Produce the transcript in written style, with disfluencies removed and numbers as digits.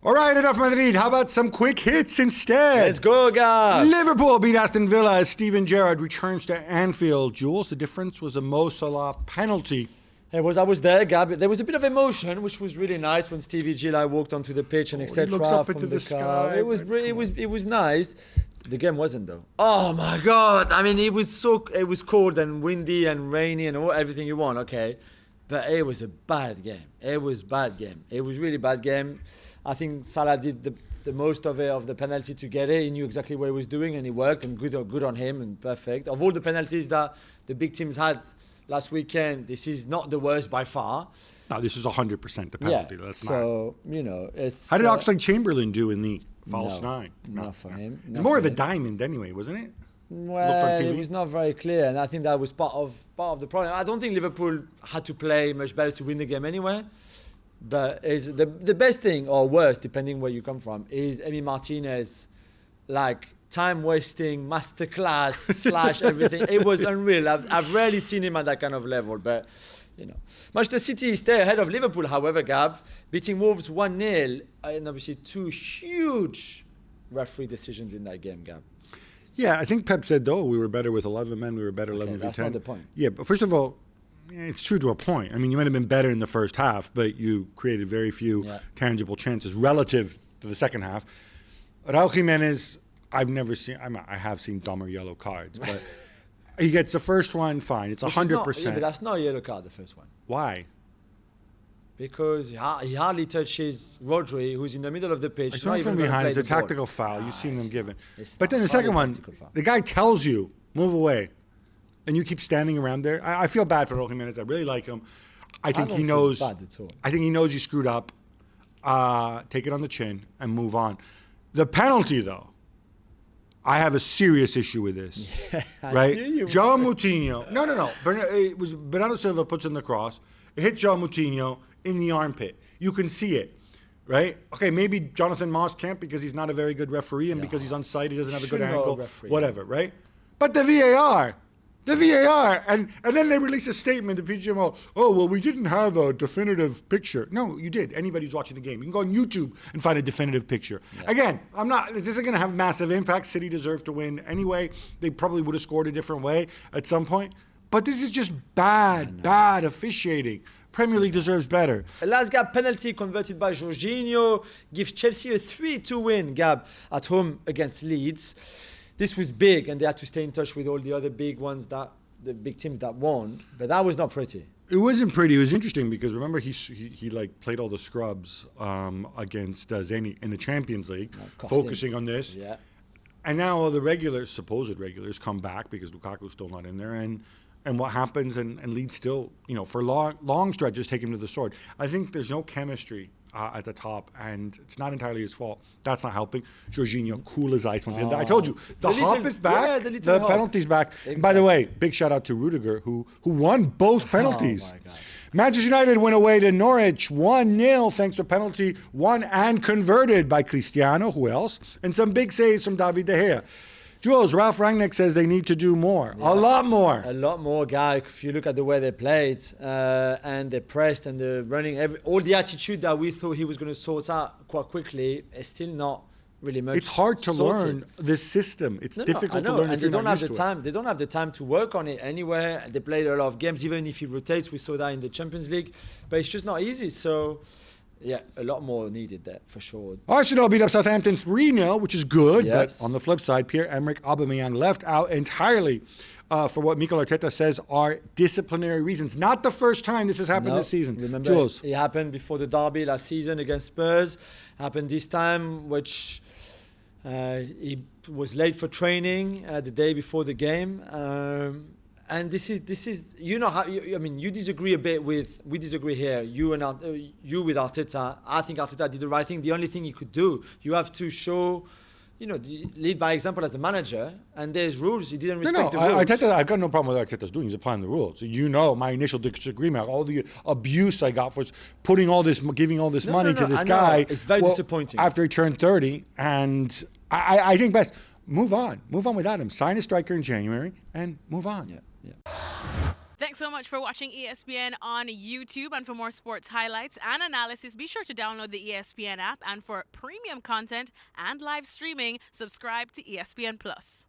All right, enough Madrid. How about some quick hits instead? Let's go, guys. Liverpool beat Aston Villa as Steven Gerrard returns to Anfield. Jules, the difference was a Mo Salah penalty. I was there, Gab. There was a bit of emotion, which was really nice when Stevie G walked onto the pitch and etc. He looks up from into the car. sky. It was nice. The game wasn't though. Oh my God! I mean, it was cold and windy and rainy and everything you want. Okay, but it was a bad game. It was really bad game. I think Salah did the most of the penalty to get it. He knew exactly what he was doing and it worked, and good on him and perfect. Of all the penalties that the big teams had last weekend, this is not the worst by far. No, this is 100% the penalty. Yeah. That's so, it's... How did Oxlade-Chamberlain do in the false nine? Not for him. It's more of a diamond anyway, wasn't it? Well, it was not very clear, and I think that was part of the problem. I don't think Liverpool had to play much better to win the game anyway. But is the best thing, or worst, depending where you come from, is Emi Martinez, time-wasting masterclass / everything. It was unreal. I've rarely seen him at that kind of level. But, Manchester City stay ahead of Liverpool, however, Gab, beating Wolves 1-0, and obviously 2 huge referee decisions in that game, Gab. Yeah, I think Pep said, though, we were better with 11 men, we were better 11 v 10. That's not the point. Yeah, but first of all, it's true to a point. I mean, you might have been better in the first half, but you created very few tangible chances relative to the second half. Raul Jimenez, I have seen dumber yellow cards, but he gets the first one, fine. It's 100%. But that's not a yellow card, the first one. Why? Because he hardly touches Rodri, who's in the middle of the pitch. It's not from behind. It's a tactical foul. You've seen them given. But then the second one, the guy tells you, move away. And you keep standing around there. I feel bad for Raul Jimenez. I really like him. I think he knows. I think he knows you screwed up. Take it on the chin and move on. The penalty, though, I have a serious issue with this. Right? João Moutinho. No. It was Bernardo Silva puts in the cross. It hit João Moutinho in the armpit. You can see it. Right? Okay, maybe Jonathan Moss can't because he's not a very good referee and because he's on site, he doesn't have a good angle. Whatever, right? But the VAR. And then they release a statement to PGMO, we didn't have a definitive picture. No, you did. Anybody who's watching the game. You can go on YouTube and find a definitive picture. Yeah. Again, this isn't going to have massive impact. City deserved to win anyway. They probably would have scored a different way at some point. But this is just bad officiating. Premier League deserves better. A last Gab penalty converted by Jorginho gives Chelsea a 3-2 win, Gab, at home against Leeds. This was big, and they had to stay in touch with all the other big ones, the big teams that won. But that was not pretty. It wasn't pretty. It was interesting because remember he played all the scrubs against Zenit in the Champions League, focusing on this. Yeah. And now all the supposed regulars, come back because Lukaku's still not in there, and what happens and Leeds still, for long stretches take him to the sword. I think there's no chemistry at the top, and it's not entirely his fault. That's not helping. Jorginho, cool as ice once again. I told you, the hop is back, the penalty's back. Exactly. And by the way, big shout out to Rudiger, who won both penalties. Oh my God. Manchester United went away to Norwich 1-0 thanks to a penalty won and converted by Cristiano, who else? And some big saves from David De Gea. Jules, Ralph Rangnick says they need to do more. Yeah. A lot more, Guy. If you look at the way they played and they pressed and the running, all the attitude that we thought he was going to sort out quite quickly is still not really much. It's hard to learn this system. It's difficult to learn if you're not used to it. They don't have the time to work on it anywhere. They played a lot of games, even if he rotates. We saw that in the Champions League. But it's just not easy. So... yeah, a lot more needed there, for sure. Arsenal beat up Southampton 3-0, which is good. Yes. But on the flip side, Pierre-Emerick Aubameyang left out entirely for what Mikel Arteta says are disciplinary reasons. Not the first time this has happened this season. Remember, Jules. It happened before the derby last season against Spurs. Happened this time, which he was late for training the day before the game. And this is how you disagree a bit we disagree here. You with Arteta. I think Arteta did the right thing. The only thing he could do, you have to show, lead by example as a manager. And there's rules. He didn't respect the rules. Arteta, I've got no problem with what Arteta's doing. He's applying the rules. My initial disagreement, all the abuse I got for giving all this money to this guy. It's very disappointing. After he turned 30, and I think best move on without him. Sign a striker in January and move on. Yeah. Thanks so much for watching ESPN on YouTube. And for more sports highlights and analysis, be sure to download the ESPN app. And for premium content and live streaming, subscribe to ESPN Plus.